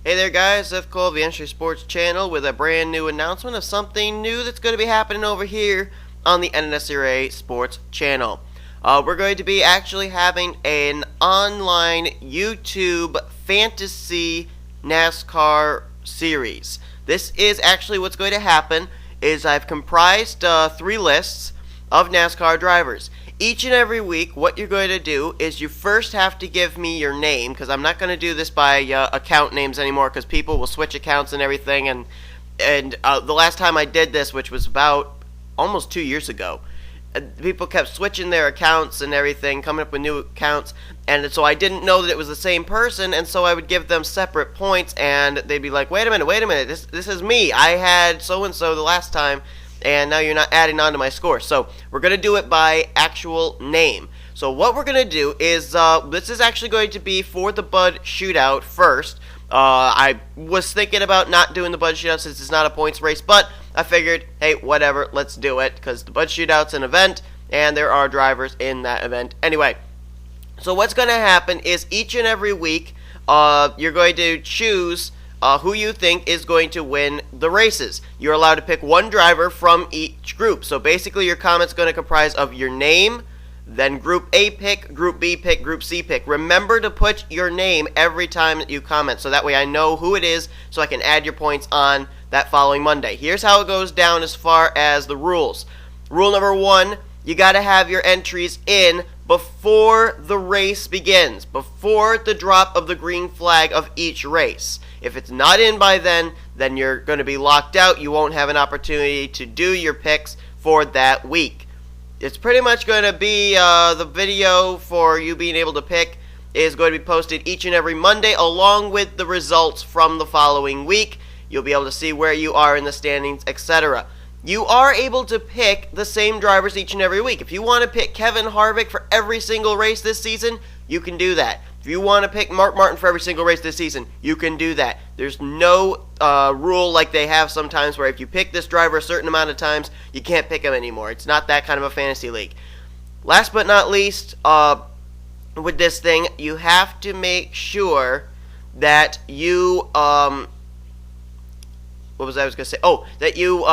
Hey there guys, Seth Cole of the Entry Sports channel with a brand new announcement of something new that's going to be happening over here on the NNSCRA Sports channel. We're going to be actually having an online YouTube fantasy NASCAR series. This is actually what's going to happen is I've comprised 3 lists of NASCAR drivers. Each and every week, what you're going to do is you first have to give me your name, because I'm not going to do this by account names anymore, because people will switch accounts and everything. And the last time I did this, which was about almost 2 years ago, people kept switching their accounts and everything, coming up with new accounts, and so I didn't know that it was the same person, and so I would give them separate points, and they'd be like, wait a minute, this is me. I had so-and-so the last time, and now you're not adding on to my score. So we're going to do it by actual name. So what we're going to do is, this is actually going to be for the Bud Shootout first. I was thinking about not doing the Bud Shootout since it's not a points race, but I figured, hey, whatever, let's do it, because the Bud Shootout's an event, and there are drivers in that event. Anyway, so what's going to happen is each and every week, you're going to choose who you think is going to win the races. You're allowed to pick one driver from each group. So basically your comment's going to comprise of your name, then Group A pick, Group B pick, Group C pick. Remember to put your name every time that you comment, so that way I know who it is, so I can add your points on that following Monday. Here's how it goes down as far as the rules. Rule number 1, you got to have your entries in before the race begins, before the drop of the green flag of each race. If it's not in by then you're going to be locked out. You won't have an opportunity to do your picks for that week. It's pretty much going to be the video for you being able to pick is going to be posted each and every Monday along with the results from the following week. You'll be able to see where you are in the standings, etc. You are able to pick the same drivers each and every week. If you want to pick Kevin Harvick for every single race this season, you can do that. If you want to pick Mark Martin for every single race this season, you can do that. There's no rule like they have sometimes where if you pick this driver a certain amount of times, you can't pick him anymore. It's not that kind of a fantasy league. Last but not least, with this thing, you have to make sure that you, what was I going to say? Oh, that you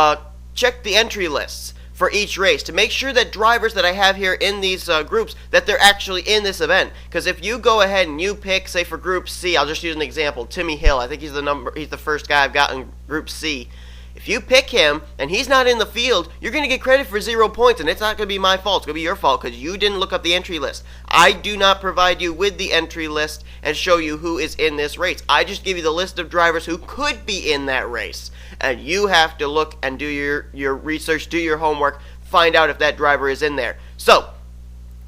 check the entry lists for each race to make sure that drivers that I have here in these groups, that they're actually in this event. Because if you go ahead and you pick, say for Group C, I'll just use an example, Timmy Hill. I think he's the first guy I've got in Group C. If you pick him and he's not in the field, you're going to get credit for 0 points, and it's not going to be my fault. It's going to be your fault because you didn't look up the entry list. I do not provide you with the entry list and show you who is in this race. I just give you the list of drivers who could be in that race. And you have to look and do your research, do your homework, find out if that driver is in there. So,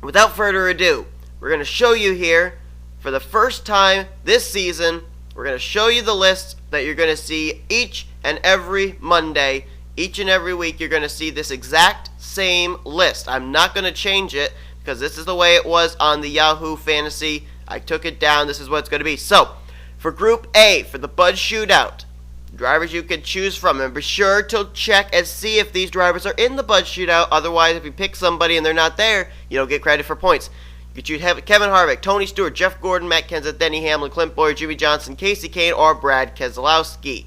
without further ado, we're going to show you here, for the first time this season, we're going to show you the lists that you're going to see each and every Monday. Each and every week, you're going to see this exact same list. I'm not going to change it, because this is the way it was on the Yahoo Fantasy. I took it down. This is what it's going to be. So, for Group A, for the Bud Shootout, drivers you can choose from, and be sure to check and see if these drivers are in the Bud Shootout. Otherwise, if you pick somebody and they're not there, you don't get credit for points. You could choose Kevin Harvick, Tony Stewart, Jeff Gordon, Matt Kenseth, Denny Hamlin, Clint Boyer, Jimmy Johnson, Casey Kane, or Brad Keselowski.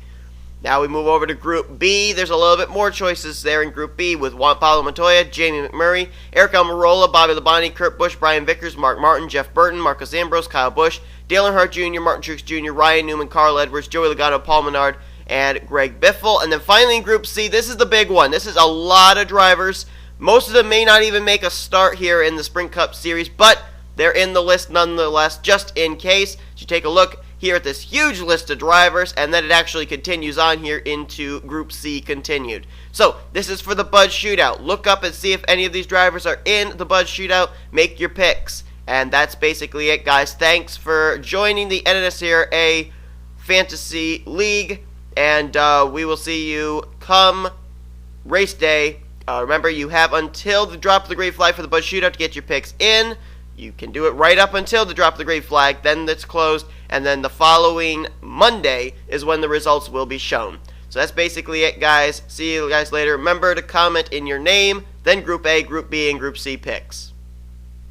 Now we move over to Group B. There's a little bit more choices there in Group B with Juan Pablo Montoya, Jamie McMurray, Eric Almirola, Bobby Labonte, Kurt Busch, Brian Vickers, Mark Martin, Jeff Burton, Marcus Ambrose, Kyle Busch, Dale Earnhardt Jr., Martin Truex Jr., Ryan Newman, Carl Edwards, Joey Logano, Paul Menard, and Greg Biffle. And then finally in Group C, this is the big one. This is a lot of drivers. Most of them may not even make a start here in the Sprint Cup Series, but they're in the list nonetheless, just in case. So you take a look here at this huge list of drivers, and then it actually continues on here into Group C continued. So this is for the Bud Shootout. Look up and see if any of these drivers are in the Bud Shootout. Make your picks. And that's basically it, guys. Thanks for joining the NNSCRA Fantasy League. And we will see you come race day. Remember, you have until the drop of the green flag for the Bud Shootout to get your picks in. You can do it right up until the drop of the green flag. Then it's closed. And then the following Monday is when the results will be shown. So that's basically it, guys. See you guys later. Remember to comment in your name, then Group A, Group B, and Group C picks.